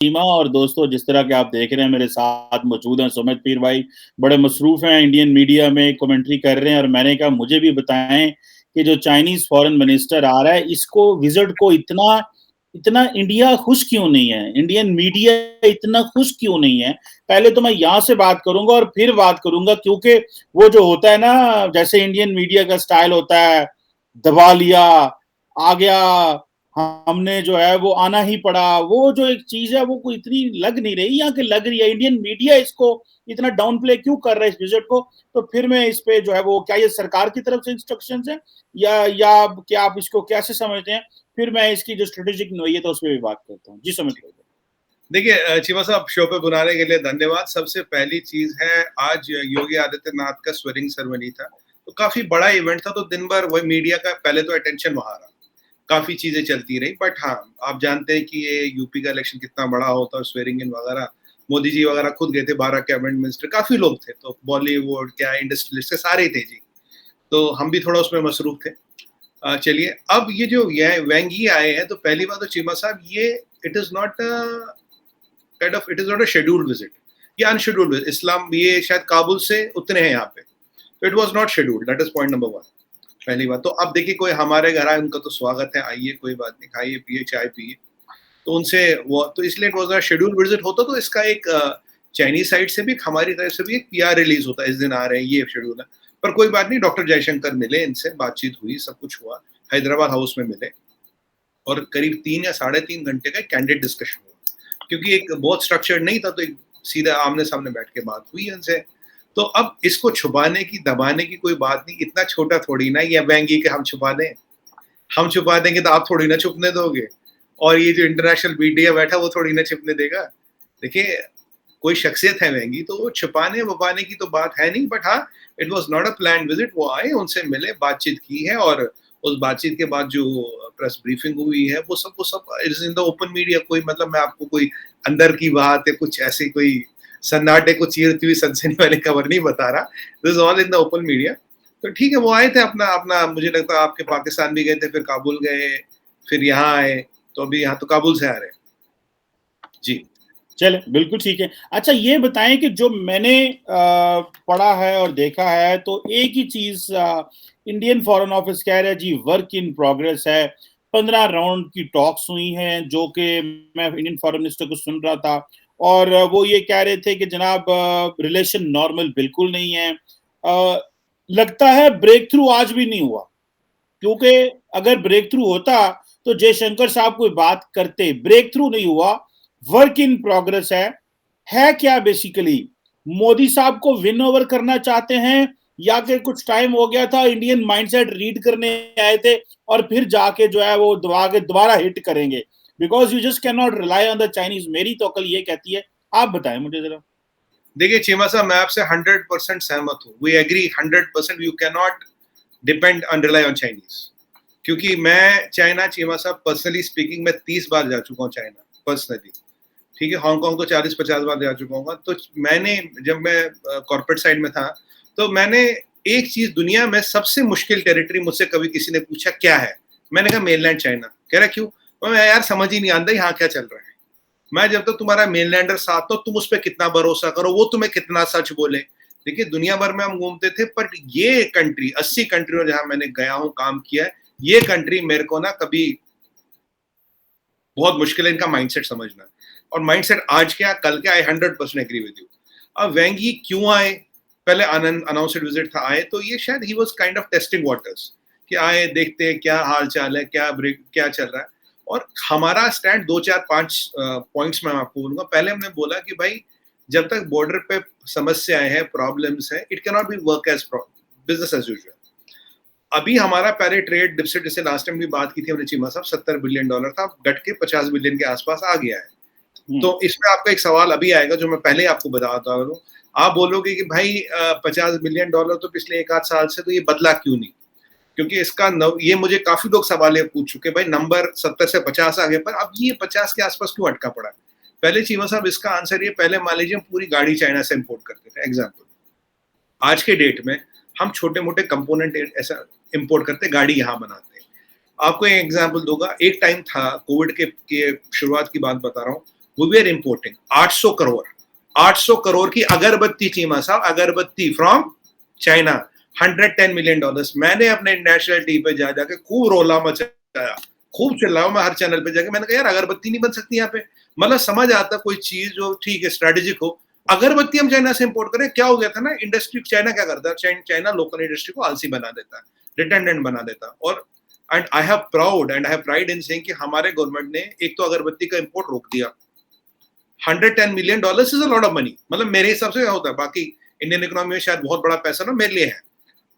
सीमा और दोस्तों, जिस तरह के आप देख रहे हैं मेरे साथ मौजूद हैं सुमित पीर भाई, बड़े मसरूफ़ हैं, इंडियन मीडिया में कमेंट्री कर रहे हैं और मैंने कहा मुझे भी बताएँ कि जो चाइनीज़ फ़ॉरेन मिनिस्टर आ रहा है, इसको विज़िट को इतना इतना इंडिया खुश क्यों नहीं है? इंडियन मीडिया इतना खुश क्यों नहीं है? पहले तो मैं यहाँ से बात करूँगा और फिर बात करूँगा, क्योंकि वो जो होता है ना, जैसे इंडियन मीडिया का स्टाइल होता है, दबा लिया, आ गया, हमने जो है वो आना ही पड़ा, वो जो एक चीज़ है वो कोई इतनी लग नहीं रही, यहाँ की लग रही है। इंडियन मीडिया इसको इतना डाउन प्ले क्यों कर रहा है इस विज़िट को? तो फिर मैं इस पे जो है वो, क्या ये सरकार की तरफ से इंस्ट्रक्शंस हैं या क्या आप इसको कैसे समझते हैं? फिर मैं इसकी जो स्ट्रैटेजिक नोयत है उस पे भी बात करता हूँ। जी, सुमित भाई। देखिए चीमा साहब, शो पे बुलाने के लिए धन्यवाद। सबसे पहली चीज है, आज योगी आदित्यनाथ का स्वेरिंग सेरेमनी था, तो काफी बड़ा इवेंट था, तो दिन भर वही मीडिया का पहले तो अटेंशन वहां रहा, काफी चीजें चलती रही। बट हाँ, आप जानते हैं कि ये यूपी का इलेक्शन कितना बड़ा होता है, स्वेरिंग इन वगैरह, मोदी जी वगैरह खुद गए थे, 12 कैबिनेट मिनिस्टर, काफी लोग थे, तो बॉलीवुड क्या इंडस्ट्रियलिस्ट सारे थे जी, तो हम भी थोड़ा उसमें मसरूफ थे। चलिए, अब ये जो वेंगी आए हैं, तो पहली बात तो चीमा साहब, ये it is not it is not a scheduled visit, ये अनशेड्यूल्ड विजिट। इस्लाम ये शायद काबुल से उतने हैं यहाँ पे, तो it was not scheduled, that is point number 1। पहली बात तो, अब देखिए कोई हमारे घर आए, उनका तो स्वागत है, आइए कोई बात नहीं, खाइए पिए चाय पिए, तो उनसे वो तो इसलिए it was a scheduled visit होता, तो इसका एक चाइनीज साइड से भी, हमारी तरफ से भी एक पीआर रिलीज होता है, इस दिन आ रहे हैं, ये शेड्यूल है। पर कोई बात नहीं, डॉक्टर जयशंकर मिले, इनसे बातचीत हुई, सब कुछ हुआ, हैदराबाद हाउस में मिले, और करीब 3 या 3.5 घंटे का कैंडिड डिस्कशन हुआ, क्योंकि एक बहुत स्ट्रक्चर्ड नहीं था, तो एक सीधा आमने सामने बैठ के बात हुई उनसे। तो अब इसको छुपाने की दबाने की कोई बात नहीं, इतना छोटा थोड़ी ना ये वेंगी के हम छुपा दें, हम छुपा देंगे तो आप थोड़ी ना छुपने दोगे, और ये जो इंटरनेशनल मीडिया बैठा वो थोड़ी ना छुपने देगा। देखिए, कोई शख्सियत है वेंगी, तो वो छुपाने वपाने की तो बात है नहीं, बट हाँ, it was not a plan visit. वो आए, उनसे मिले, बातचीत की है, और उस बातचीत के बाद जो प्रेस ब्रीफिंग हुई है वो सब is in the open media. कोई मतलब मैं आपको कोई अंदर की बात है, कुछ ऐसी कोई सन्नाटे को चीरती हुई सनसनी वाली खबर नहीं बता रहा, this is all in the open media. तो ठीक है, वो आए थे अपना अपना, मुझे लगता है आपके पाकिस्तान भी गए थे, फिर काबुल गए, फिर यहाँ आए, तो अभी यहाँ तो काबुल से आ रहे हैं जी। चले, बिल्कुल ठीक है। अच्छा, ये बताएं कि जो मैंने पढ़ा है और देखा है, तो एक ही चीज इंडियन फॉरेन ऑफिस कह रहा है जी, वर्क इन प्रोग्रेस है। 15 राउंड की टॉक्स हुई हैं, जो कि मैं इंडियन फॉरेन मिनिस्टर को सुन रहा था, और वो ये कह रहे थे कि जनाब रिलेशन नॉर्मल बिल्कुल नहीं है। लगता है ब्रेक थ्रू आज भी नहीं हुआ, क्योंकि अगर ब्रेक थ्रू होता तो जयशंकर साहब कोई बात करते। ब्रेक थ्रू नहीं हुआ, वर्क इन प्रोग्रेस है क्या बेसिकली? मोदी साहब को विन ओवर करना चाहते हैं, या कि कुछ टाइम हो गया था, इंडियन माइंडसेट रीड करने आए थे और फिर जाके जो है वो दोबारा हिट करेंगे? Because you just can not rely on the Chinese, मेरी तो अकल ये कहती है। आप बताएं मुझे जरा। देखिए चीमा साहब, मैं आपसे 100% सहमत हूँ, we agree 100%, you can not depend on rely on Chinese, क्योंकि मैं चाइना, चीमा साहब, पर्सनली स्पीकिंग, मैं 30 बार जा चुका हूँ चाइना पर्सनली, ठीक है। हांगकांग तो 40-50 बार जा चुका हूँ। तो मैंने, जब मैं कॉर्पोरेट साइड में था, तो मैंने एक चीज, दुनिया में सबसे मुश्किल टेरिटरी मुझसे कभी किसी ने पूछा क्या है, मैंने कहा मेनलैंड चाइना। कह रहा क्यों? मैं यार समझ ही नहीं आता यहाँ क्या चल रहा है। मैं जब तक तुम्हारा मेनलैंडर साथ हो, तुम उस पर कितना भरोसा करो, वो तुम्हें कितना सच बोले। देखिए, दुनिया भर में हम घूमते थे, पर ये कंट्री, 80 कंट्रियों जहां मैंने गया हूँ, काम किया है, ये कंट्री मेरे को ना कभी, बहुत मुश्किल है इनका माइंडसेट समझना। और माइंडसेट आज क्या कल क्या, आई 100% एग्री विद यू। अब वेंगी क्यों आए? पहले अनाउंसड विजिट था, आए तो ये शायद he was kind of testing waters, कि आए, देखते हैं क्या हाल चाल है, क्या चल रहा है। और हमारा स्टैंड 2-4-5 पॉइंट्स में आपको बोलूंगा। पहले हमने बोला कि भाई, जब तक बॉर्डर पे समस्याएं हैं, प्रॉब्लम्स है, it can not be work as business as usual. अभी हमारा पहले ट्रेड डिफिसिट, जैसे लास्ट टाइम भी बात की थी हमने चीमा साहब, $70 बिलियन था, डट के 50 बिलियन के आसपास आ गया है। तो इसमें आपका एक सवाल अभी आएगा, जो मैं पहले आपको बताता हूँ। आप बोलोगे कि भाई $50 बिलियन तो पिछले 1 आध साल से, तो ये बदला क्यों नहीं? क्योंकि इसका ये मुझे काफी लोग सवाल ये पूछ चुके, भाई नंबर 70 से 50 आ गए, पर अब ये 50 के आसपास क्यों अटका पड़ा? पहले चीमा साहब, इसका आंसर ये, पहले मान लीजिए पूरी गाड़ी चाइना से इंपोर्ट करते थे, एग्जाम्पल। आज के डेट में हम छोटे मोटे कंपोनेंट ऐसा इंपोर्ट करते, गाड़ी यहाँ बनाते हैं। आपको एक एग्जांपल दूंगा, एक टाइम था, कोविड के शुरुआत की बात बता रहा हूँ, वी आर इंपोर्टिंग 800 करोड़ की अगरबत्ती चीमा साहब, अगरबत्ती फ्रॉम चाइना, $110 मिलियन। मैंने अपने नेशनल टीवी पे जा जाके खूब रोला मचाया, खूब चिल्लाया मैं हर चैनल पे जाके, मैंने कहा यार अगरबत्ती नहीं बन सकती यहाँ पे। मतलब समझ आता कोई चीज जो ठीक है स्ट्रेटेजिक हो, अगरबत्ती हम चाइना से इंपोर्ट करें। क्या हो गया था ना, इंडस्ट्री चाइना क्या करता है, चाइना लोकल इंडस्ट्री को आलसी बना देता है, रिटेंडेंट बना देता है। और and I have pride in saying कि हमारे गवर्नमेंट ने एक तो अगरबत्ती का इंपोर्ट रोक दिया। $110 million is a lot of money, मतलब मेरे हिसाब से क्या होता है, बाकी इंडियन इकोनॉमी में शायद बहुत बड़ा पैसा ना, मेरे लिए है।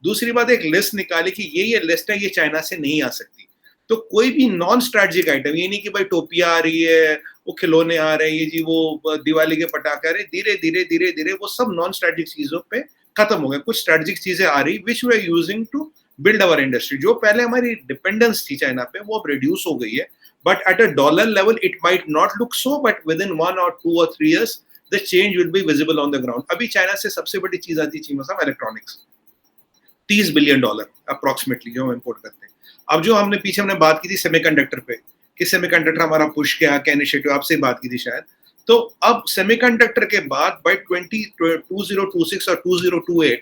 दूसरी बात, एक लिस्ट निकाली कि ये लिस्ट है, ये चाइना से नहीं आ सकती। तो कोई भी नॉन स्ट्रेटेजिक आइटम, ये नहीं कि भाई टोपियां आ रही है, वो खिलौने आ रहे हैं, ये जी वो दिवाली के पटाखे आ रहे, धीरे धीरे धीरे धीरे वो सब नॉन स्ट्रेटेजिक चीजों पे खत्म हो गए। कुछ स्ट्रेटेजिक चीजें आ रही which we are using to build our industry. जो पहले हमारी डिपेंडेंस थी चाइना पे, वो अब रिड्यूस हो गई है। But at a dollar level it might not look so, but with in 1 or 2 or 3 years the change will be visible on the ground. अभी चाइना से सबसे बड़ी चीज आती है चीमा साहब, इलेक्ट्रॉनिक्स, $30 बिलियन अप्रोक्सीमेटली जो हम इंपोर्ट करते हैं। अब जो हमने पीछे हमने बात की थी सेमीकंडक्टर पे, कि सेमीकंडक्टर हमारा पुश क्या इनिशिएटिव, आपसे बात की थी शायद। तो अब सेमीकंडक्टर के बाद बाय 2026 और 2028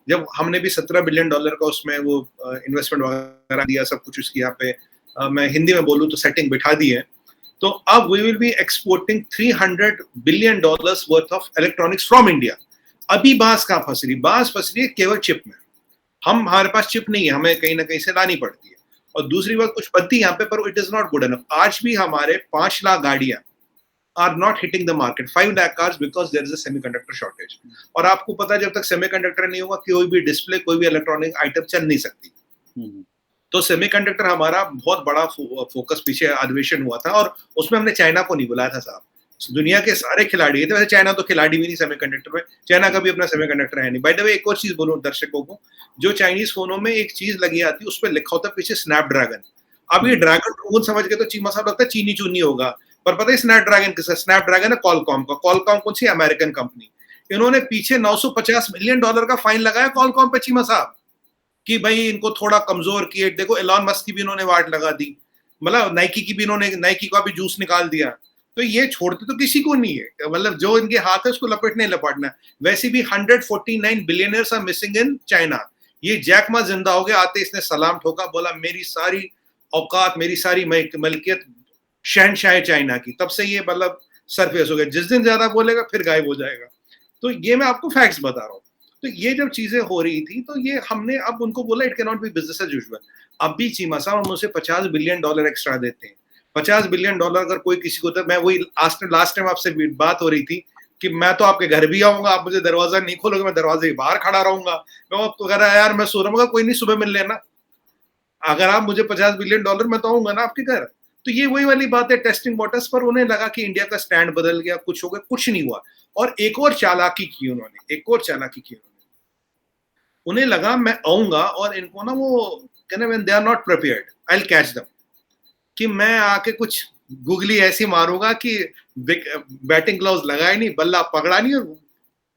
जब हमने भी $17 बिलियन का उसमें वो इन्वेस्टमेंट वगैरह दिया, सब कुछ उसकी यहाँ पे मैं हिंदी में बोलूँ तो सेटिंग बिठा दी है। तो अब we will be exporting $300 billion worth of electronics from India. अभी बांस कहाँ फंस रही, बांस फंस रही है केवल चिप में। हमारे पास चिप नहीं है, हमें कहीं ना कहीं से लानी पड़ती है। और दूसरी बात, कुछ पत्ती यहाँ पे, पर it is not good enough. आज भी हमारे 5 लाख गाड़ियां are not hitting the market, 5 lakh cars, because there is a semiconductor shortage. और आपको पता है जब तक सेमीकंडक्टर नहीं होगा कोई भी डिस्प्ले, कोई भी इलेक्ट्रॉनिक आइटम चल नहीं सकती। तो सेमीकंडक्टर हमारा बहुत बड़ा फोकस पीछे अधिवेशन हुआ था, और उसमें हमने चाइना को नहीं बुलाया था साहब, दुनिया के सारे खिलाड़ी थे। वैसे चाइना तो खिलाड़ी भी नहीं सेमीकंडक्टर में, चाइना का भी अपना सेमीकंडक्टर है नहीं। बाय द वे एक और चीज बोलूं दर्शकों को, जो चाइनीज फोनों में एक चीज लगी आती है, उस पर लिखा होता है पीछे स्नैपड्रैगन। अब ये ड्रैगन समझ के तो चीमा साहब लगता है चीनी चूनी होगा, पर पता है स्नैपड्रैगन किसका? स्नैपड्रैगन है कॉलकॉम का। कॉलकॉम कौन सी अमेरिकन कंपनी, इन्होंने पीछे $950 मिलियन का फाइन लगाया कॉलकॉम पे चीमा साहब, कि भाई इनको थोड़ा कमजोर किए। देखो एलॉन मस्क की भी इन्होंने वाट लगा दी, मतलब नाइकी की भी इन्होंने, नाइकी का भी जूस निकाल दिया। तो ये छोड़ते तो किसी को नहीं है, मतलब जो इनके हाथ है उसको लपेटने लपाटना। वैसे भी 149 billionaires are missing in China. ये जैक मा जिंदा हो गया, आते इसने सलाम ठोका, बोला मेरी सारी औकात, मेरी सारी मलकियत शहनशाह चाइना की। तब से ये मतलब सरफेस हो गया, जिस दिन ज्यादा बोलेगा फिर गायब हो जाएगा। तो ये मैं आपको फैक्ट्स बता रहा हूँ। तो ये जब चीजें हो रही थी तो ये हमने अब उनको बोला it can not be business as usual. अब भी चीमा साहब हम उसे $50 बिलियन एक्स्ट्रा देते हैं। $50 बिलियन अगर कोई किसी को, तो मैं वही लास्ट टाइम आपसे बात हो रही थी कि मैं तो आपके घर भी आऊंगा, आप मुझे दरवाजा नहीं खोलोगे, मैं दरवाजे के बाहर खड़ा रहूंगा। मैं आपको कह रहा है यार मैं सो रहा हूँ, कोई नहीं सुबह मिल लेना, अगर आप मुझे $50 बिलियन मैं तो आऊंगा ना आपके घर। तो ये वही वाली बात है टेस्टिंग वाटर्स पर। उन्हें लगा कि इंडिया का स्टैंड बदल गया, कुछ हो गया, कुछ नहीं हुआ। और एक और चालाकी की उन्होंने, उन्हें लगा मैं आऊंगा और इनको ना वो कहना when they are not prepared I will catch them, कि मैं आके कुछ गुगली ऐसी मारूंगा कि बैटिंग ग्लव्स लगाए नहीं, बल्ला पकड़ा नहीं और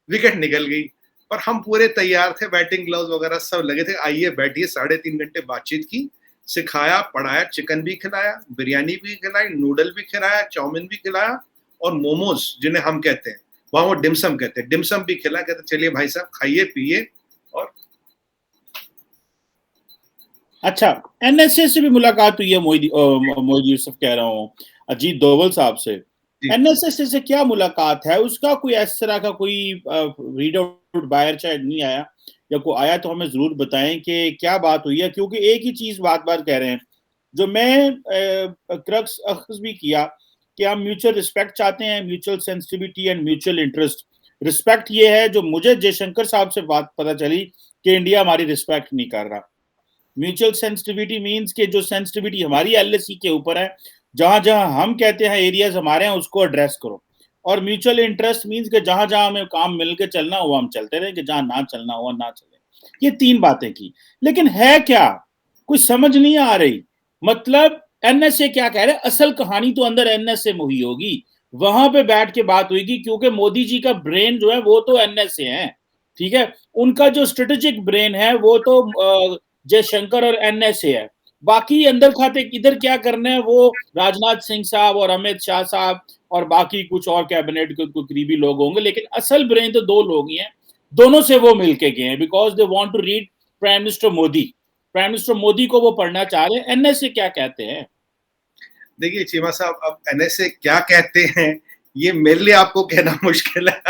विकेट निकल गई। पर हम पूरे तैयार थे, बैटिंग ग्लव्स वगैरह सब लगे थे। आइए बैठिए, 3.5 घंटे बातचीत की, सिखाया, पढ़ाया, चिकन भी खिलाया, बिरयानी भी खिलाई, नूडल भी खिलाया, चाउमीन भी खिलाया, और मोमोज जिन्हें हम कहते हैं वहां वो डिमसम कहते हैं, डिमसम भी खिलाया। कहते चलिए भाई साहब खाइए पिए। और अच्छा, एनएसए से भी मुलाकात हुई है मोहित यूसुफ कह रहा हूँ, अजीत डोभाल साहब से। एनएसए से क्या मुलाकात है? उसका कोई इस तरह का कोई रीड आउट बाहर शायद नहीं आया, या कोई आया तो हमें जरूर बताएं कि क्या बात हुई है। क्योंकि एक ही चीज बार बार कह रहे हैं, जो मैं क्रक्स अख्ज भी किया, कि हम म्यूचुअल रिस्पेक्ट चाहते हैं, mutual sensitivity and mutual interest. Respect ये है जो मुझे जयशंकर साहब से बात पता चली कि इंडिया हमारी रिस्पेक्ट नहीं कर रहा। म्यूचुअल सेंसिटिविटी मींस कि जो सेंसिटिविटी हमारी एलएसी के ऊपर है, जहां जहां हम कहते हैं एरियाज हमारे हैं उसको एड्रेस करो। और म्यूचुअल इंटरेस्ट मींस कि जहां जहां हमें काम मिलकर चलना हुआ हम चलते रहे, कि जहां ना चलना हुआ ना चले। ये 3 बातें की, लेकिन है क्या कुछ समझ नहीं आ रही। मतलब एनएसए क्या कह रहे हैं, असल कहानी तो अंदर एनएसए में हुई होगी, वहां पे बैठ के बात हुई, क्योंकि मोदी जी का ब्रेन जो है वो तो एनएसए है, ठीक है। उनका जो स्ट्रेटेजिक ब्रेन है वो तो जयशंकर और एनएसए है। बाकी अंदर खाते इधर क्या करना है वो राजनाथ सिंह साहब और अमित शाह साहब और बाकी कुछ और कैबिनेट के करीबी लोग होंगे, लेकिन असल ब्रेन तो दो लोग ही हैं, दोनों से वो मिलके गए हैं, because they want to read prime minister Modi. Prime minister Modi को वो पढ़ना चाह रहे हैं, एनएसए क्या कहते हैं। देखिए चीमा साहब, अब एनएसए क्या कहते हैं ये मेरे लिए आपको कहना मुश्किल है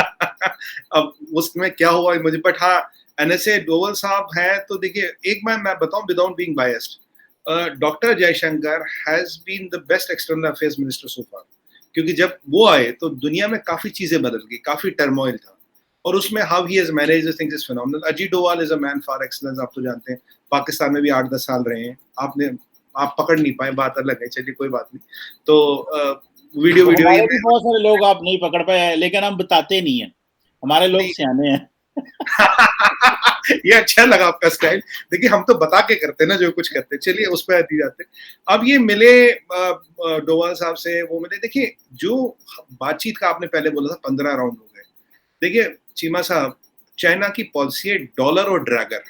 अब उसमें क्या हुआ मुझे, बट हाँ एनएसए डोवल साहब हैं तो देखिए एक मैं बताऊं without being biased, doctor Jaishankar has been the best external affairs minister so far, क्योंकि जब वो आए तो दुनिया में काफी चीजें बदल गई, काफी टर्मोइल था, और उसमें how he has managed things is phenomenal. Ajit Doval is a man for excellence, आप तो जानते हैं, पाकिस्तान में भी 8-10 साल रहे हैं, आप पकड़ नहीं पाए, बात अलग है, चलिए कोई बात नहीं। तो वीडियो भी बहुत सारे लोग आप नहीं पकड़ पाए, लेकिन हम बताते नहीं है, हमारे लोग सियाने हैं ये अच्छा लगा आपका स्टाइल। देखिए हम तो बता के करते ना जो कुछ करते, चलिए उस पर दी जाते। अब ये मिले डोवाल साहब से, वो मिले, देखिए जो बातचीत का आपने पहले बोला था 15 राउंड हो गए। देखिए चीमा साहब, चाइना की पॉलिसी है डॉलर और ड्रैगर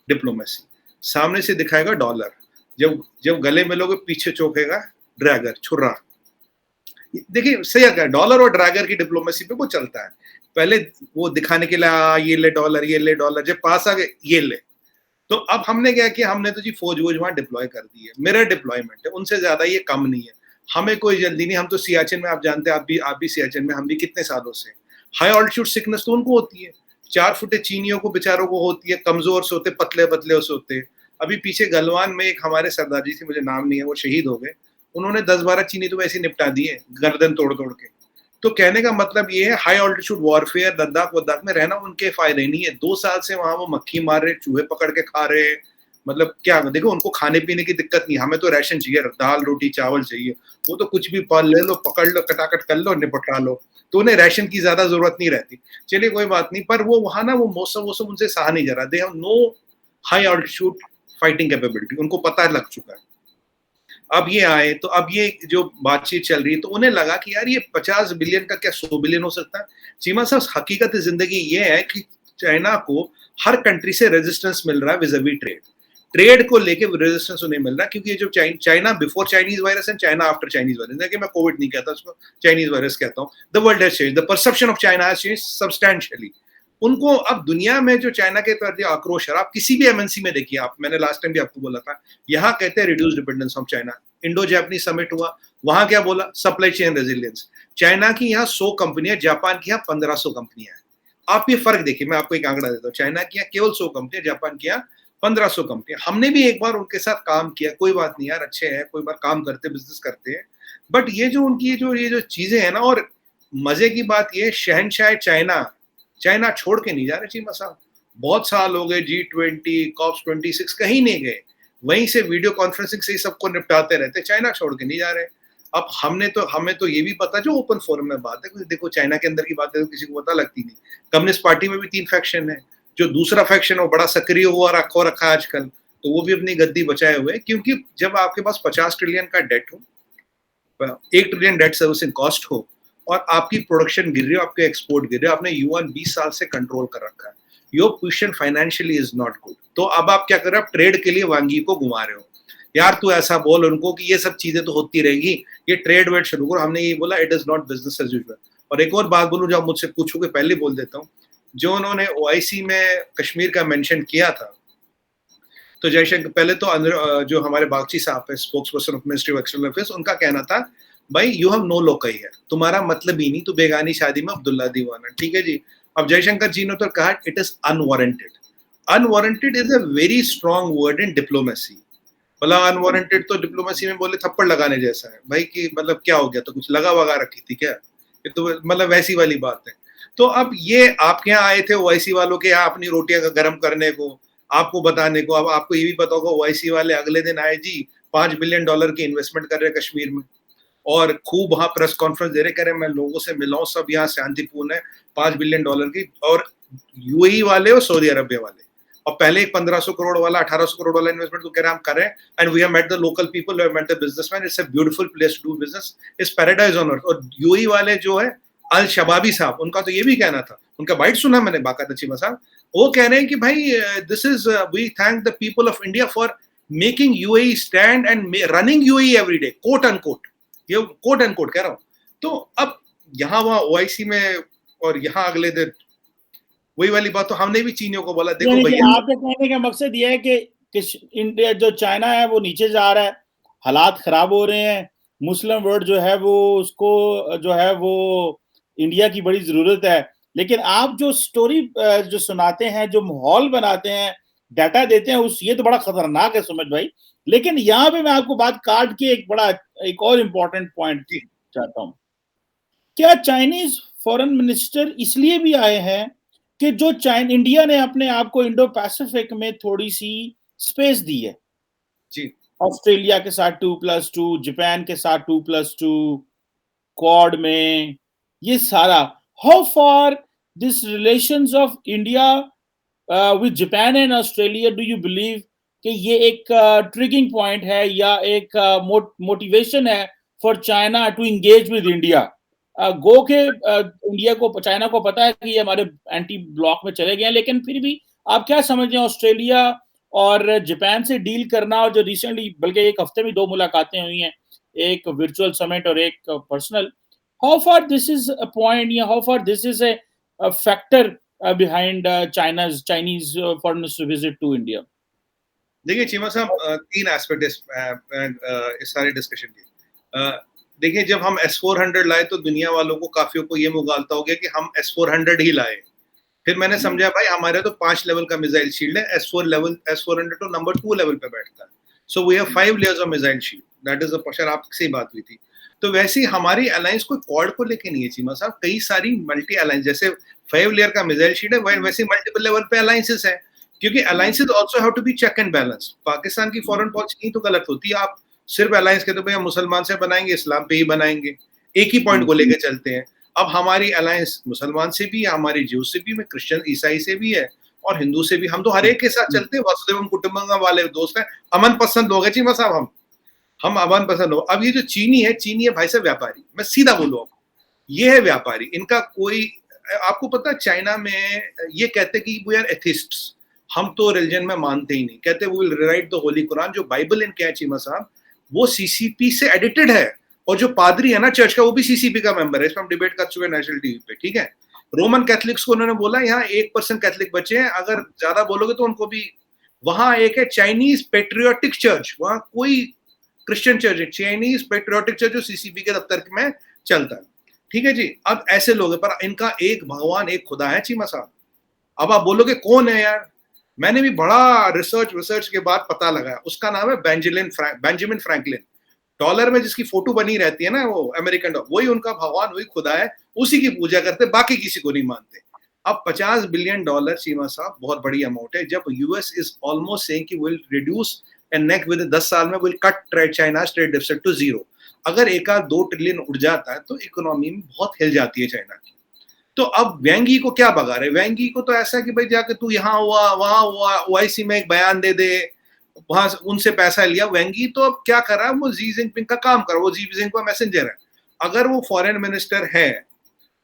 डिप्लोमेसी, सामने से दिखाएगा डॉलर, जब गले मिलोगे पीछे चौंकेगा ड्रैगर, छुर्रा। देखिए सही है, डॉलर और ड्रैगर की डिप्लोमेसी पे वो चलता है, पहले वो दिखाने के लिए ये ले डॉलर, जब पास आ गए ये ले। तो अब हमने क्या किया, हमने तो जी फौज वहां डिप्लॉय कर दी है, मेरा डिप्लॉयमेंट है, उनसे ज्यादा ये कम नहीं है, हमें कोई जल्दी नहीं। हम तो सियाचिन में, आप जानते हैं, आप भी सियाचिन में, हम भी कितने सालों से। हाई ऑल्टीट्यूड सिकनेस तो उनको होती है, 4 फुटे चीनियों को बेचारों को होती है, कमजोर से होते, पतले से होते। अभी पीछे गलवान में एक हमारे सरदार जी थे, मुझे नाम नहीं है, वो शहीद हो गए, उन्होंने 10-12 चीनी तो वैसे निपटा दिए गर्दन तोड़ के। तो कहने का मतलब ये है, हाई ऑल्टीट्यूड वॉरफेयर लद्दाख में रहना उनके फायदे नहीं है। 2 साल से वहां वो मक्खी मार रहे, चूहे पकड़ के खा रहे, मतलब क्या, देखो उनको खाने पीने की दिक्कत नहीं, हमें तो राशन चाहिए, दाल रोटी चावल चाहिए, वो तो कुछ भी पाल ले लो, पकड़ लो, कटाकट कर लो, निपटा लो, तो उन्हें राशन की ज्यादा जरूरत नहीं रहती। चलिए कोई बात नहीं, पर वो वहां ना वो मौसम उनसे सहा नहीं जा रहा, they have no high altitude fighting capability, उनको पता लग चुका है। अब ये आए तो अब ये जो बातचीत चल रही है, तो उन्हें लगा कि यार ये 50 बिलियन का क्या 100 बिलियन हो सकता है। चीमा साहब, हकीकत जिंदगी ये है कि चाइना को हर कंट्री से रेजिस्टेंस मिल रहा है विज़ावी ट्रेड को लेके रेजिस्टेंस उन्हें मिल रहा है, क्योंकि ये जो China before Chinese virus and China after Chinese virus, देखिए मैं कोविड नहीं कहता उसको, चाइनीज वायरस कहता हूँ। The world has changed, the perception of China has changed substantially. उनको अब दुनिया में जो चाइना के प्रति आक्रोश है, आप किसी भी एमएनसी में देखिए, आप, मैंने लास्ट टाइम भी आपको बोला था, यहाँ कहते हैं reduce dependence of China. Indo जापानी समिट हुआ, वहां क्या बोला, सप्लाई चेन रेजिलियंस। चाइना की यहाँ 100 कंपनियां, जापान की यहाँ 1500 कंपनियां हैं। आप ये फर्क देखिए, मैं आपको एक आंकड़ा देता हूँ, चाइना की यहाँ केवल 100 कंपनियां, जापान की यहाँ 1500 कंपनियां। हमने भी एक बार उनके साथ काम किया, कोई बात नहीं यार, अच्छे हैं, कोई बार काम करते, बिजनेस करते हैं, बट ये जो उनकी ये जो चीजें हैं ना, और मजे की बात ये, शहनशाह चाइना छोड़ के नहीं जा रहे चीमा साहब। बहुत साल हो गए, G20 COP 26 कहीं नहीं गए, वहीं से वीडियो कॉन्फ्रेंसिंग से ही सबको निपटाते रहते, चाइना छोड़ के नहीं जा रहे। अब हमें तो ये भी पता, जो ओपन फोरम में बात है, देखो चाइना के अंदर की बात है तो किसी को पता लगती नहीं। कम्युनिस्ट पार्टी में भी 3 फैक्शन है, जो दूसरा फैक्शन है बड़ा सक्रिय हुआ रखा आजकल, तो वो भी अपनी गद्दी बचाए हुए, क्योंकि जब आपके पास 50 ट्रिलियन का डेट हो, 1 ट्रिलियन डेट सर्विसिंग कॉस्ट हो, और आपकी प्रोडक्शन गिर रही है, आपके एक्सपोर्ट गिर रहे, आपने युआन 20 साल से कंट्रोल कर रखा है, your position financially is not good. तो अब आप क्या कर रहे हो, आप ट्रेड के लिए वांगी को घुमा रहे हो। यार तू ऐसा बोल उनको कि ये सब चीजें तो होती रहेगी, ये ट्रेड वेड शुरू करो। हमने ये बोला, it is not business as usual. और एक और बात बोलूं, जो आप मुझसे पूछोगे, पहले बोल देता हूँ, जो उन्होंने OIC में कश्मीर का मेंशन किया था, तो जयशंकर, पहले तो जो हमारे बागची साहब है, spokes person of ministry of external affairs, उनका कहना था, भाई यू हैव नो लोकई है, तुम्हारा मतलब ही नहीं, तो बेगानी शादी में अब्दुल्ला दीवाना, ठीक है जी। अब जयशंकर जी ने तो कहा, it is unwarranted. Unwarranted is a very strong word in diplomacy. मतलब अनवारंटेड तो डिप्लोमेसी में बोले थप्पड़ लगाने जैसा है भाई, कि मतलब क्या हो गया, तो कुछ लगा वगा रखी थी क्या, ये तो मतलब वैसी वाली बात है। तो अब ये आपके यहाँ आए थे OIC वालों के यहाँ अपनी रोटियां गर्म करने को, आपको बताने को। अब आपको ये भी पता होगा, OIC वाले अगले दिन आए जी, $5 बिलियन की इन्वेस्टमेंट कर रहे हैं कश्मीर में, और खूब वहां प्रेस कॉन्फ्रेंस दे रहे, कह रहे मैं लोगों से मिला हूं, सब यहाँ शांतिपूर्ण है, $5 बिलियन की। और UAE वाले और सऊदी अरबिया वाले, और पहले एक 1500 करोड़ वाला, 1800 करोड़ वाला इन्वेस्टमेंट तो कह रहे हम कर रहे हैं, and we have met the local people, we have met the businessman, it's a beautiful place to do business, it's paradise on earth. और UAE वाले जो है अल शबाबी साहब, उनका तो ये भी कहना था, उनका बाइट सुना मैंने बाकायदा चीमा साहब, वो कह रहे हैं कि भाई this is, we thank the people of India for making UAE stand and running UAE every day, quote unquote, ये कोट एंड कोट कह रहा हूं। तो अब यहाँ वहाँ ओआईसी में और यहाँ अगले दिन वही वाली बात, तो हमने भी चीनियों को बोला देखो यानी कि भैया, आपके कहने का मकसद ये है कि इंडिया जो चाइना है वो नीचे जा रहा है, हालात खराब हो रहे हैं, मुस्लिम वर्ल्ड जो है वो उसको जो है वो इंडिया की बड़ी जरूरत है। लेकिन आप जो स्टोरी जो सुनाते हैं, जो माहौल बनाते हैं, डाटा देते हैं, उस ये तो बड़ा खतरनाक है सुमित भाई। लेकिन यहाँ पे मैं आपको बात काट के एक और इम्पोर्टेंट पॉइंट चाहता हूँ। क्या चाइनीज फॉरेन मिनिस्टर इसलिए भी आए हैं कि जो इंडिया ने अपने आप को इंडो पैसिफिक में थोड़ी सी स्पेस दी है जी ऑस्ट्रेलिया के साथ 2+2, जापान के साथ 2+2, क्वाड में, ये सारा, how far this relations of India with Japan and Australia do you believe कि ये एक ट्रिगिंग पॉइंट है या एक मोटिवेशन है for China to engage with India? गो के इंडिया को, चाइना को पता है कि ये हमारे एंटी ब्लॉक में चले गए हैं, लेकिन फिर भी आप क्या समझते हैं ऑस्ट्रेलिया और जापान से डील करना, और जो रिसेंटली बल्कि एक हफ्ते में 2 मुलाकातें हुई हैं, एक वर्चुअल समिट और एक personal, how far this is a point या how far this is a factor behind Chinese foreigners to visit to India? देखिए चीमा साहब, तीन एस्पेक्ट इस सारे डिस्कशन के। देखिए जब हम S-400 लाए तो दुनिया वालों को, काफियों को ये मुगालता हो गया कि हम S-400 ही लाए। फिर मैंने समझा भाई हमारे तो 5 लेवल का मिसाइल शील्ड है, S-400 तो नंबर 2 लेवल पे बैठता है। So we have 5 layers of missile shield, that is a, आपसे बात हुई थी। तो वैसे ही हमारी अलायंस कोई क्वाड को लेके नहीं है चीमा साहब, कई सारी मल्टी अलायंस, जैसे 5 लेयर का मिसाइल शील्ड है, वैसे मल्टीपल लेवल पे अलायंसेस है, क्योंकि alliances also have to be check and balance. Pakistan की फॉरेन पॉलिसी तो गलत होती है, आप सिर्फ अलायंस के तो भैया मुसलमान से बनाएंगे, इस्लाम पे ही बनाएंगे, एक ही पॉइंट को लेकर चलते हैं। अब हमारी अलायंस मुसलमान से भी है, हमारी ज्यू से भी है, क्रिश्चियन ईसाई से भी है और हिंदू से भी, हम तो हर एक के साथ चलते हैं, वसुदेवम कुटुंबकम वाले दोस्त हैं, अमन पसंद लोग हैं चीमा साहब, हम अमन पसंद लोग। अब ये जो चीनी है भाई साहब व्यापारी, मैं सीधा बोलूँ आपको, ये है व्यापारी, इनका कोई, आपको पता है चाइना में ये कहते कि वी आर एथिस्ट्स, हम तो रिलीजन में मानते ही नहीं, कहते we will write the holy Quran, जो बाइबल इनके है चीमा साहब वो सीसीपी से एडिटेड है, और जो पादरी है ना चर्च का वो भी सीसीपी का मेंबर है, इसमें हम डिबेट कर चुके हैं नेशनल टीवी पे, ठीक है। रोमन कैथलिक्स को उन्होंने बोला यहाँ 1% कैथलिक बचे हैं, अगर ज्यादा बोलोगे तो उनको भी, वहां एक है चाइनीज पेट्रियोटिक चर्च, वहां कोई क्रिश्चियन चर्च है, चाइनीज पेट्रियोटिक चर्च जो सीसीपी के दफ्तर में चलता है, ठीक है जी। अब ऐसे लोग हैं, पर इनका एक भगवान एक खुदा है चीमा साहब। अब आप बोलोगे कौन है यार, मैंने भी बड़ा रिसर्च के बाद पता लगाया, उसका नाम है बेंजामिन फ्रैंकलिन। डॉलर में जिसकी फोटो बनी रहती है ना, वो अमेरिकन डॉलर, वही उनका भगवान, वही खुदा है, उसी की पूजा करते, बाकी किसी को नहीं मानते। अब $50 बिलियन चीमा साहब बहुत बड़ी अमाउंट है, जब यूएस इज ऑलमोस्ट सेइंग कि will reduce and next with 10 साल में will cut trade China's trade deficit to 0। अगर 1-2 ट्रिलियन उड़ जाता है तो इकोनॉमी में बहुत हिल जाती है चाइना की। तो अब वेंगी को क्या बगा रहे, वेंगी को तो ऐसा कि भाई जाके तू यहाँ हुआ वहां हुआ, ओआईसी में एक बयान दे दे, वहां उनसे पैसा लिया। वेंगी तो अब क्या कर रहा है, वो जी जिनपिंग का काम कर रहा है, वो जी जिनपिंग का मैसेंजर है। अगर वो फॉरेन मिनिस्टर है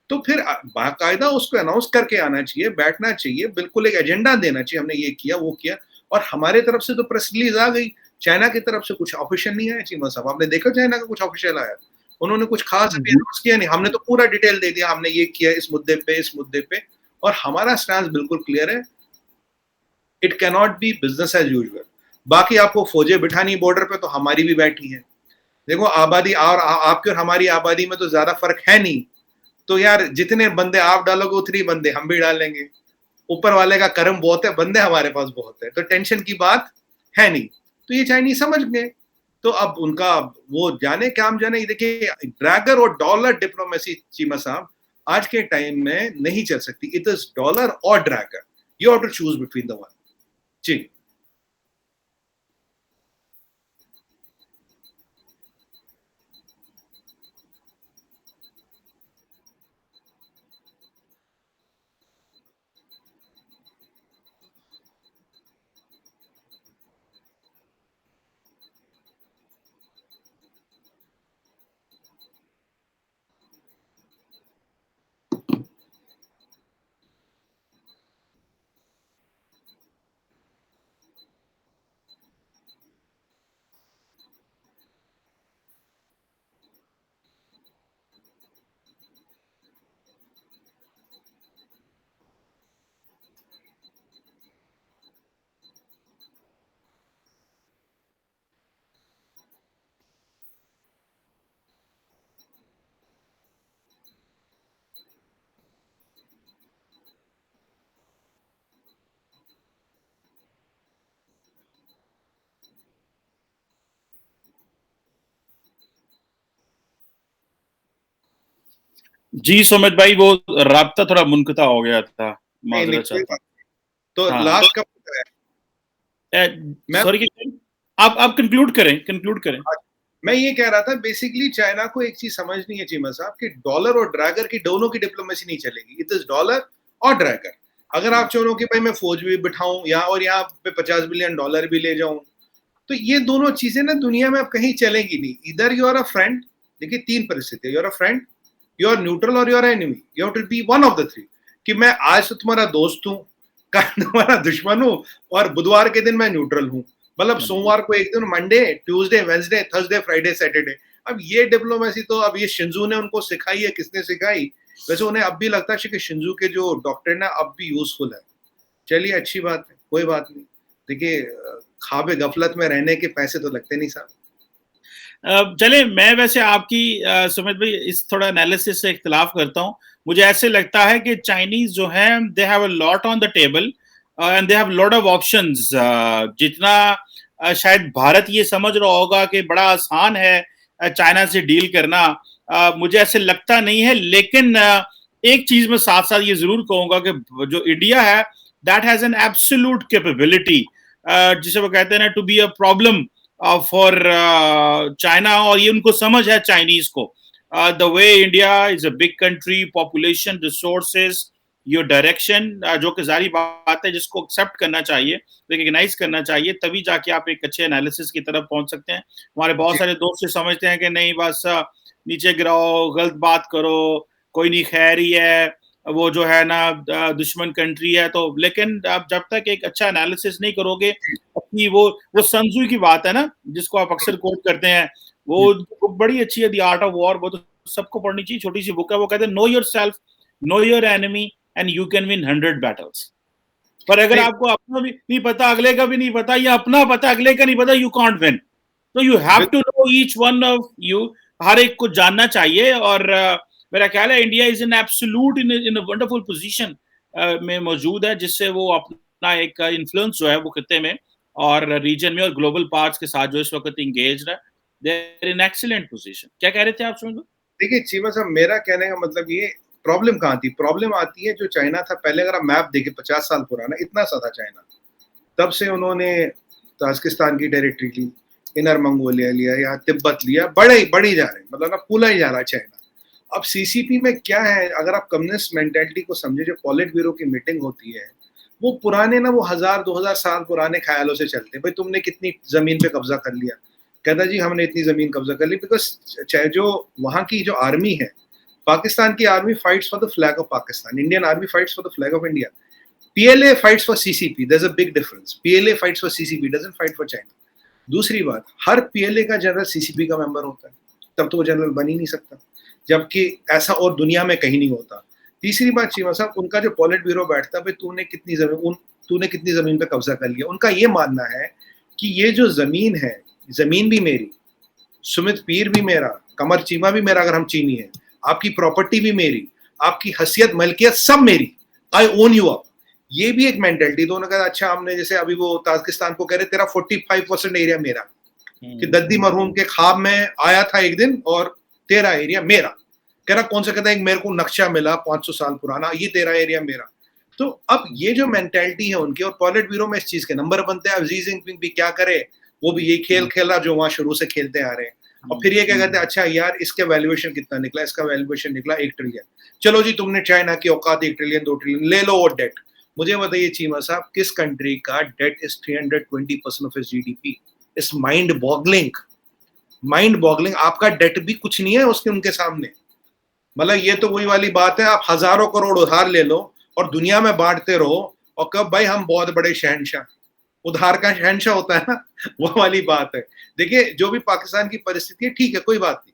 तो फिर बाकायदा उसको अनाउंस करके आना चाहिए, बैठना चाहिए, बिल्कुल एक एजेंडा देना चाहिए, हमने ये किया वो किया। और हमारे तरफ से तो प्रेस रिलीज आ गई, चाइना की तरफ से कुछ ऑफिशियल नहीं आया चीमा साहब, आपने देखा चाइना का कुछ ऑफिशियल आया, उन्होंने कुछ खास अभी अनाउंस किया नहीं, हमने तो पूरा डिटेल दे दिया, हमने ये किया इस मुद्दे पे, और हमारा स्टैंड बिल्कुल क्लियर है, it can not be business as usual. बाकी आपको फौजें बिठानी बॉर्डर पे, तो हमारी भी बैठी है, देखो आबादी और आपकी और हमारी आबादी में तो ज्यादा फर्क है नहीं, तो यार जितने बंदे आप डालोगे उतने बंदे हम भी डालेंगे, ऊपर वाले का कर्म बहुत है, बंदे हमारे पास बहुत है, तो टेंशन की बात है नहीं। तो ये चाइनीज समझ गए, तो अब उनका वो जाने क्या हम जाने। देखिए ड्रैगर और डॉलर डिप्लोमेसी चीमा साहब आज के टाइम में नहीं चल सकती, इट इज डॉलर और dragon, you have to choose between the one जी। जी सुमित भाई, वो राब्ता थोड़ा मुनक़ता हो गया था, नहीं नहीं माजरत कोई चाहता बात नहीं। तो हूँ। हाँ, लास्ट कब तक है? मैं सॉरी, आप कंक्लूड करें। मैं ये कह रहा था बेसिकली चाइना को एक चीज समझनी है चीमा साहब कि डॉलर और ड्रैगर की दोनों की डिप्लोमेसी नहीं चलेगी। इट इज डॉलर और ड्रैगर। अगर आप चाहो कि भाई मैं फौज भी बिठाऊं यहाँ और यहाँ पे $50 बिलियन भी ले जाऊं, तो ये दोनों चीजें ना दुनिया में अब कहीं चलेगी नहीं। इधर यू आर अ फ्रेंड, देखिए तीन परिस्थिति, you are a friend, you are neutral और you are enemy. You have to be one of the three. कि मैं आज तो तुम्हारा दोस्त हूँ, कल तुम्हारा दुश्मन हूँ, और बुधवार के दिन मैं न्यूट्रल हूँ। मतलब सोमवार को एक दिन, Monday, Tuesday, Wednesday, Thursday, Friday, Saturday. अब ये डिप्लोमेसी तो अब ये शिंजू ने उनको सिखाई है, किसने सिखाई? वैसे उन्हें अब भी लगता है कि शिंजू के जो डॉक्ट्रिन है अब भी यूजफुल है। चलिए अच्छी बात है, कोई बात नहीं। देखिए ख्वाब गफलत में रहने के पैसे तो लगते नहीं साहब। चले, मैं वैसे आपकी सुमित भाई इस थोड़ा एनालिसिस से इख्तिलाफ करता हूँ। मुझे ऐसे लगता है कि चाइनीज जो है they have a lot on the table and they have lot of options. जितना शायद भारत ये समझ रहा होगा कि बड़ा आसान है चाइना से डील करना, मुझे ऐसे लगता नहीं है। लेकिन एक चीज मैं साथ साथ ये जरूर कहूंगा कि जो इंडिया है that has an absolute capability, जिसे वो कहते हैं ना, to be a problem for China, और ये उनको समझ है चाइनीज को। The way India is a big country, population, resources, your direction, जो कि जारी बात है जिसको एक्सेप्ट करना चाहिए, रिकग्नाइज करना चाहिए, तभी जाके आप एक अच्छे एनालिसिस की तरफ पहुंच सकते हैं। हमारे बहुत सारे दोस्त समझते हैं कि नहीं बस नीचे गिराओ, गलत बात करो, कोई नहीं, खैर ही है, वो जो है ना दुश्मन कंट्री है। तो लेकिन आप जब तक एक अच्छा एनालिसिस नहीं करोगे अपनी, वो संजू की बात है ना जिसको आप अक्सर कोट करते हैं, वो बड़ी अच्छी है, द आर्ट ऑफ वॉर। वो तो सबको पढ़नी चाहिए, छोटी सी बुक है। वो कहते हैं know your self, know your enemy, and you can win 100 battles. पर अगर नहीं आपको अपना भी नहीं पता, अगले का भी नहीं पता, या अपना पता अगले का नहीं पता, यू कांट विन। तो you have to know each one of you, हर एक को जानना चाहिए। और मेरा ख्याल है India is in absolute in wonderful position में मौजूद है, जिससे वो अपना एक इन्फ्लुएंस जो है वो खत्ते में और रीजन में और ग्लोबल पार्ट्स के साथ जो इस वक्त इंगेज है, they are in excellent position. क्या कह रहे थे आप सुन? देखिए चीमा साहब, मेरा कहने का मतलब ये, प्रॉब्लम कहाँ थी? प्रॉब्लम आती है जो चाइना था पहले। अगर आप मैप देखें 50 साल पुराना, इतना सा था चाइना। तब से उन्होंने ताजिकिस्तान की टेरिटरी ली, इनर मंगोलिया लिया, या तिब्बत लिया, बड़े जा रहे हैं, मतलब ना फूला ही जा रहा है चाइना। अब सीसीपी में क्या है, अगर आप कम्युनिस्ट मेंटेलिटी को समझे, जो पॉलिट ब्यूरो की मीटिंग होती है, वो पुराने ना, वो 1000-2000 साल पुराने ख्यालों से चलते हैं। भाई तुमने कितनी जमीन पे कब्जा कर लिया? कहता जी हमने इतनी जमीन कब्जा कर ली। बिकॉज चाहे जो वहां की जो आर्मी है, पाकिस्तान की army fights for the flag of Pakistan, Indian army fights for the flag of India. PLA fights for CCP. There's a big difference. PLA fights for CCP, doesn't fight for China. दूसरी बात, हर PLA का general CCP का member होता है, तब तो वो general बन ही नहीं सकता, जबकि ऐसा और दुनिया में कहीं नहीं होता। तीसरी बात चीमा साहब, उनका जो पॉलिट ब्यूरो बैठता है, भाई तूने कितनी जमीन पे कब्जा कर लिया। उनका ये मानना है कि ये जो जमीन है, जमीन भी मेरी, सुमित पीर भी मेरा, कमर चीमा भी मेरा अगर हम चीनी है, आपकी प्रॉपर्टी भी मेरी, आपकी हैसियत मलकियत सब मेरी, आई ओन यू अप। ये भी एक मेंटेलिटी। तो उन्होंने कहा अच्छा, हमने जैसे अभी वो ताजिकिस्तान को कह रहे तेरा 45% एरिया मेरा, कि दद्दी मरहूम के ख्वाब में आया था एक दिन और तेरा एरिया मेरा। कह रहा कौन सा? कहता है एक मेरे को नक्शा मिला 500 साल पुराना, ये तेरा एरिया मेरा। तो अब ये जो मेंटेलिटी है उनकी, और पॉलिट ब्यूरो में इस चीज के नंबर बनते हैं। अब जी जिनपिंग भी क्या करे, वो भी यही खेल खेला जो वहां शुरू से खेलते आ रहे हैं। और फिर ये क्या कहते हैं, अच्छा यार इसका वैल्यूएशन कितना निकला? इसका वैल्यूएशन निकला 1 ट्रिलियन। चलो जी, तुमने चाइना की औकात 1 ट्रिलियन 2 ट्रिलियन, ले लो वो डेट। मुझे बताइए चीमा साहब, किस कंट्री का debt is 320% of its GDP? It's mind boggling, mind boggling. आपका डेट भी कुछ नहीं है उसके, उनके सामने। मतलब ये तो वही वाली बात है, आप हजारों करोड़ उधार ले लो और दुनिया में बांटते रहो, और कब भाई हम बहुत बड़े शहनशाह, उधार का शहनशाह होता है ना, वो वाली बात है। देखिए जो भी पाकिस्तान की परिस्थिति है, ठीक है कोई बात नहीं,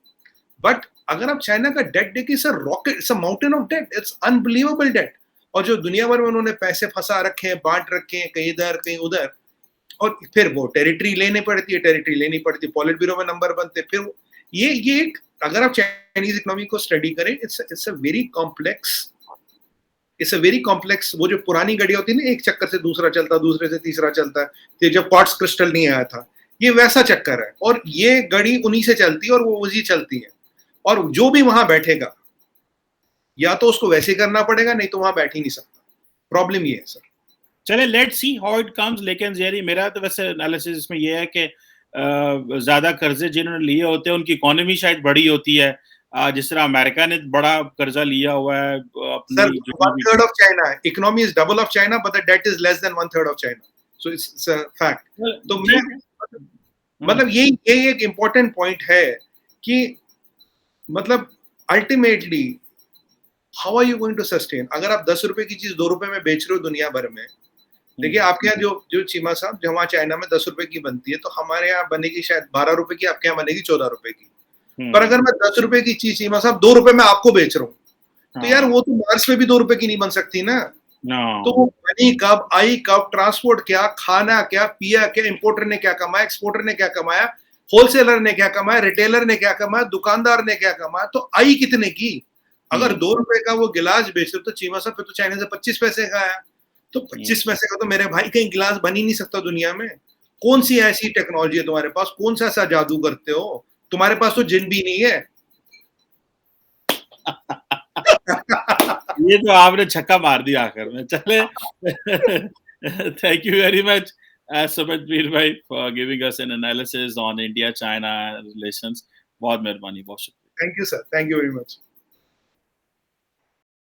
बट अगर आप चाइना का डेट देखिए, it's a rocket, it's a mountain of debt, it's unbelievable debt. और जो दुनिया भर में उन्होंने पैसे फंसा रखे हैं, बांट रखे हैं, कहीं इधर कहीं उधर, और फिर वो टेरिटरी लेनी पड़ती है, टेरिटरी लेनी पड़ती है, पॉलिट ब्यूरो में नंबर बनते, फिर ये एक, अगर आप चाइनीज इकोनॉमी को स्टडी करें, it's a very complex, it's a very complex. वो जो पुरानी घड़ी होती है ना, एक चक्कर से दूसरा चलता, दूसरे से तीसरा चलता है, तो जब क्वार्ट्ज क्रिस्टल नहीं आया था, ये वैसा चक्कर है। और ये घड़ी उन्हीं से चलती है और वो उसी चलती है। और जो भी वहां बैठेगा, या तो उसको वैसे करना पड़ेगा, नहीं तो वहां बैठ ही नहीं सकता। प्रॉब्लम ये है सर। चले let's see how it comes. लेकिन जेरी, मेरा तो वैसे एनालिसिस इसमें ये है कि ज्यादा कर्जे जिन्होंने लिए होते हैं उनकी इकोनॉमी शायद बड़ी होती है। जिस तरह अमेरिका ने बड़ा कर्जा लिया हुआ है अपनी सर, जितनी भी 1/3 of China, economy is double of China, but the debt is less than 1/3 of China. So it's a fact. तो मैं मतलब यही एक इम्पोर्टेंट पॉइंट है कि मतलब ultimately how are you going to sustain? अगर आप 10 रुपए की चीज 2 रुपए में बेच रहे हो दुनिया भर में, देखिए आपके यहाँ जो चीमा साहब, जो वहाँ चाइना में 10 रुपए की बनती है, तो हमारे यहाँ बनेगी शायद 12 रुपए की, आपके यहाँ बनेगी 14 रुपए की। पर अगर मैं 10 रुपए की चीज चीमा साहब 2 रुपए में आपको बेच रहा हूँ, तो यार वो तो मार्च में भी 2 रुपए की नहीं बन सकती ना। तो वो बनी कब, आई कब, ट्रांसपोर्ट क्या, खाना क्या, पिया क्या, इंपोर्टर ने क्या कमाया, एक्सपोर्टर ने क्या कमाया, होलसेलर ने क्या कमाया, रिटेलर ने क्या कमाया, दुकानदार ने क्या कमाया, तो आई कितने की? अगर 2 रुपए का वो गिलास बेच रहे तो चीमा साहब, फिर तो चाइना से 25 पैसे का आया। तो 25 पैसे का तो मेरे भाई कहीं गिलास बन ही नहीं सकता दुनिया में। कौन सी ऐसी टेक्नोलॉजी है तुम्हारे पास? कौन सा ऐसा जादू करते हो? तुम्हारे पास तो जिन भी नहीं है। ये तो आपने छक्का मार दिया आखिर में। चले thank you very much Sumit भाई for giving us an analysis on India China relations. बहुत मेहरबानी, बहुत शुक्रिया। Thank you sir, thank you very much.